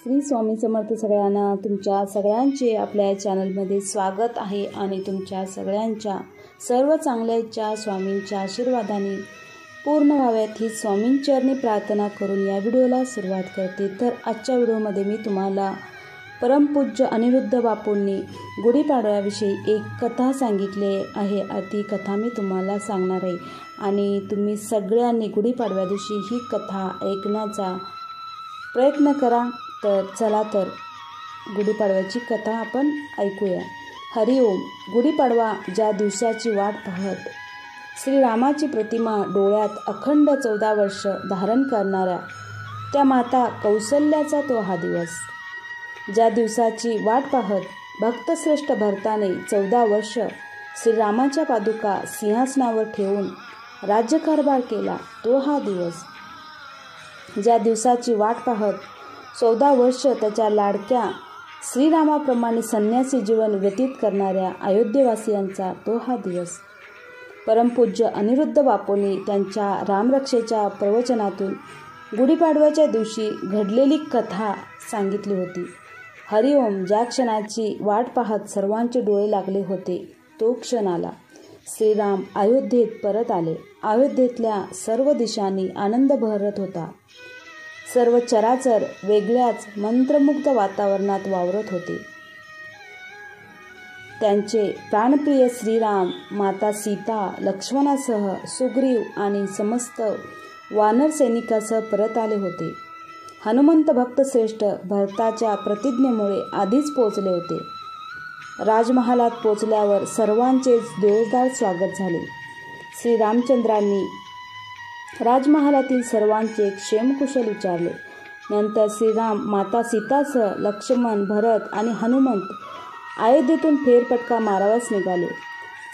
श्री स्वामी समर्थ सगळ्यांना तुमच्या सगळ्यांचे आपल्या चॅनलमध्ये स्वागत आहे आणि तुमच्या सगळ्यांच्या सर्व चांगल्या इच्छा स्वामींच्या आशीर्वादाने पूर्ण व्हाव्यात ही स्वामींचरणी प्रार्थना करून या व्हिडिओला सुरुवात करते। तर आजच्या व्हिडिओमध्ये मी तुम्हाला परमपूज्य अनिरुद्ध बापूंनी गुढीपाडव्याविषयी एक कथा सांगितली आहे। ती कथा मी तुम्हाला सांगणार आहे आणि तुम्ही सगळ्यांनी गुढीपाडव्या दिवशी ही कथा ऐकण्याचा प्रयत्न करा। तर चला तर गुढीपाडव्याची कथा आपण ऐकूया। हरिओम। गुढीपाडवा ज्या दिवसाची वाट पाहत श्रीरामाची प्रतिमा डोळ्यात अखंड 14 वर्ष धारण करणाऱ्या त्या माता कौसल्याचा तो हा दिवस। ज्या दिवसाची वाट पाहत भक्तश्रेष्ठ भरताने 14 वर्ष श्रीरामाच्या पादुका सिंहासनावर ठेवून राज्यकारभार केला तो हा दिवस। ज्या दिवसाची वाट पाहत 14 वर्ष त्याच्या लाडक्या श्रीरामाप्रमाणे संन्यासी जीवन व्यतीत करणाऱ्या अयोध्येवासियांचा तो हा दिवस। परमपूज्य अनिरुद्ध बापूंनी त्यांच्या रामरक्षेच्या प्रवचनातून गुढीपाडव्याच्या दिवशी घडलेली कथा सांगितली होती। हरिओम। ज्या क्षणाची वाट पाहत सर्वांचे डोळे लागले होते तो क्षण आला। श्रीराम अयोध्येत परत आले। अयोध्येतल्या सर्व दिशांनी आनंद बहरत होता। सर्व चराचर वेगळ्याच मंत्रमुग्ध वातावरणात वावरत होते। त्यांचे प्राणप्रिय श्रीराम, माता सीता, लक्ष्मणासह सुग्रीव आणि समस्त वानर सैनिकासह परत आले होते। हनुमंत भक्तश्रेष्ठ भरताच्या प्रतिज्ञेमुळे आधीच पोहोचले होते। राजमहालात पोचल्यावर सर्वांचेच जोरदार स्वागत झाले। श्रीरामचंद्रांनी राजमहालातील सर्वांचे क्षेमकुशल विचारले। नंतर श्रीराम, माता सीतासह लक्ष्मण, भरत आणि हनुमंत अयोध्येतून फेरफटका मारावयास निघाले।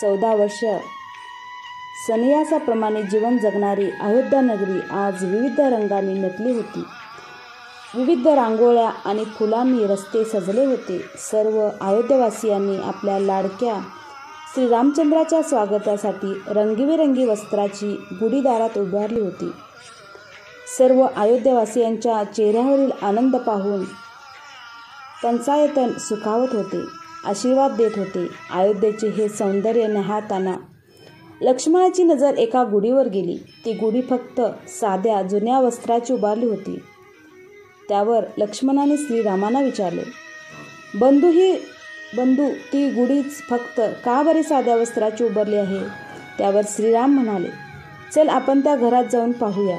14 वर्ष सन्यासाप्रमाणे जीवन जगणारी अयोध्या नगरी आज विविध रंगांनी नटली होती। विविध रांगोळ्या आणि फुलांनी रस्ते सजले होते। सर्व अयोध्यावासियांनी आपल्या लाडक्या श्रीरामचंद्राच्या स्वागतासाठी रंगीबेरंगी वस्त्राची गुढी दारात उभारली होती। सर्व अयोध्यावासियांच्या चेहऱ्यावरील आनंद पाहून पंचायतन सुखावत होते, आशीर्वाद देत होते। अयोध्येचे हे सौंदर्य न्याहाळताना लक्ष्मणाची नजर एका गुढीवर गेली। ती गुढी फक्त साध्या जुन्या वस्त्राची उभारली होती। त्यावर लक्ष्मणाने श्रीरामांना विचारले, बंधू ती गुढीच फक्त का बरे साध्या वस्त्राची उभारली आहे? त्यावर श्रीराम म्हणाले, चल आपण त्या घरात जाऊन पाहूया।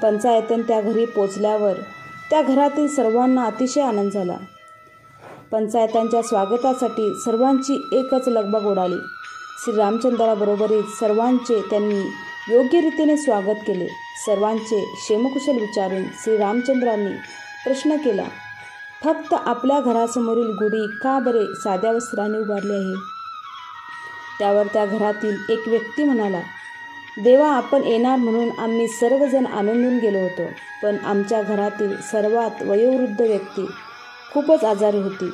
पंचायतन त्या घरी पोचल्यावर त्या घरातील सर्वांना अतिशय आनंद झाला। पंचायतांच्या स्वागतासाठी सर्वांची एकच लगबग उडाली। श्रीरामचंद्राबरोबरच सर्वांचे त्यांनी योग्य रीतीने स्वागत केले। सर्वांचे क्षेमकुशल विचारून श्रीरामचंद्रांनी प्रश्न केला, फक्त आपल्या घरासमोरील गुढी का बरे साध्या वस्त्राने उभारली आहे? त्यावर त्या घरातील एक व्यक्ती म्हणाला, देवा, आपण येणार म्हणून आम्ही सर्वजण आनंदून गेलो होतो, पण आमच्या घरातील सर्वात वयोवृद्ध व्यक्ती खूपच आजारी होती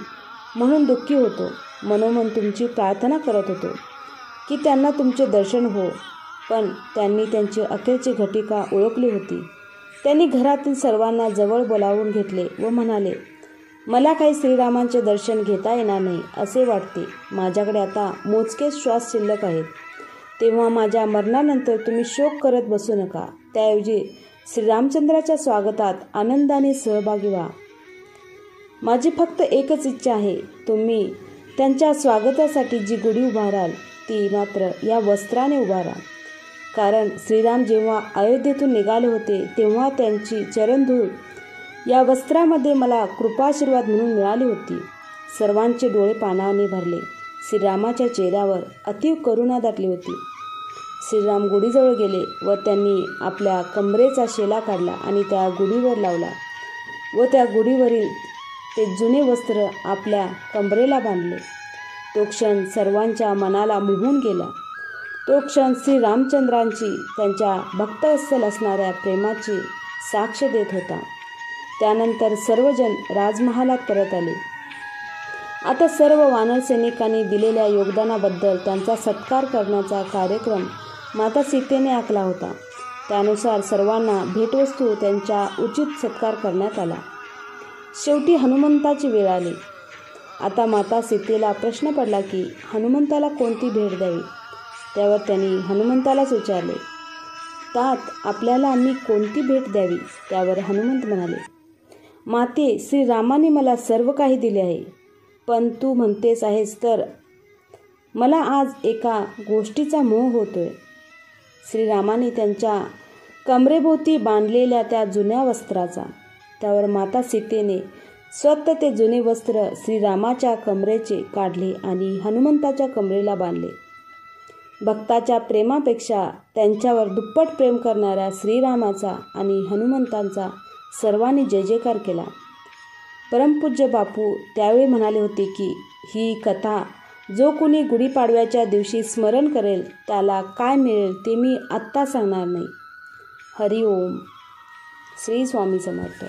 म्हणून दुःखी होतो। मनोमन तुमची प्रार्थना करत होतो की त्यांना तुमचे दर्शन हो, पण त्यांनी त्यांची अखेरची घटिका ओळखली होती। त्यांनी घरातील सर्वांना जवळ बोलावून घेतले व म्हणाले, मला काही श्रीरामांचे दर्शन घेता येणार नाही असे वाटते। माझ्याकडे आता मोजकेच श्वास शिल्लक आहेत। तेव्हा माझ्या मरणानंतर तुम्ही शोक करत बसू नका, त्याऐवजी श्रीरामचंद्राच्या स्वागतात आनंदाने सहभागी व्हा। माझी फक्त एकच इच्छा आहे, तुम्ही त्यांच्या स्वागतासाठी जी गुढी उभाराल ती मात्र या वस्त्राने उभारा। कारण श्रीराम जेव्हा अयोध्येतून निघाले होते तेव्हा त्यांची चरणधूळ या वस्त्रामध्ये मला कृपाशीर्वाद म्हणून मिळाली होती। सर्वांचे डोळे पाणाने भरले। श्रीरामाच्या चेहऱ्यावर अतीव करुणा दाटली होती। श्रीराम गुढीजवळ गेले व त्यांनी आपल्या कमरेचा शेला काढला आणि त्या गुढीवर लावला व त्या गुढीवरील ते जुने वस्त्र आपल्या कमरेला बांधले। तो क्षण सर्वांच्या मनाला मोहून गेला। तो क्षण श्रीरामचंद्रांची त्यांच्या भक्तवत्सल असणाऱ्या प्रेमाची साक्ष देत होता। त्यानंतर सर्वजण राजमहालात परत आले। आता सर्व वानर सैनिकांनी दिलेल्या योगदानाबद्दल त्यांचा सत्कार करण्याचा कार्यक्रम माता सीतेने आखला होता। त्यानुसार सर्वांना भेटवस्तू त्यांचा उचित सत्कार करण्यात आला। शेवटी हनुमंताची वेळ आली. आता माता सीतेला प्रश्न पडला की हनुमंताला कोणती भेट द्यावी. त्यावर त्यांनी हनुमंतालाच विचारले, तात आपल्याला आम्ही कोणती भेट द्यावी. त्यावर हनुमंत म्हणाले, माते, श्रीरामाने मला सर्व काही दिले आहे, पण तू म्हणतेस आहेस तर मला आज एका गोष्टीचा मोह होतोय. श्रीरामाने त्यांच्या कमरेभोवती बांधलेल्या त्या जुन्या वस्त्राचा. त्यावर माता सीतेने स्वतः ते जुने वस्त्र श्रीरामाच्या कमरेचे काढले आणि हनुमंताच्या कमरेला बांधले. भक्ताच्या प्रेमापेक्षा त्यांच्यावर दुप्पट प्रेम करणाऱ्या श्रीरामाचा आणि हनुमंतांचा सर्वांनी जय जयकार केला. परमपूज्य बापू त्यावेळी म्हणाले होते की ही कथा जो कोणी गुढीपाडव्याच्या दिवशी स्मरण करेल त्याला काय मिळेल ते मी आत्ता सांगणार नाही. हरिओम. श्री स्वामी समर्थ.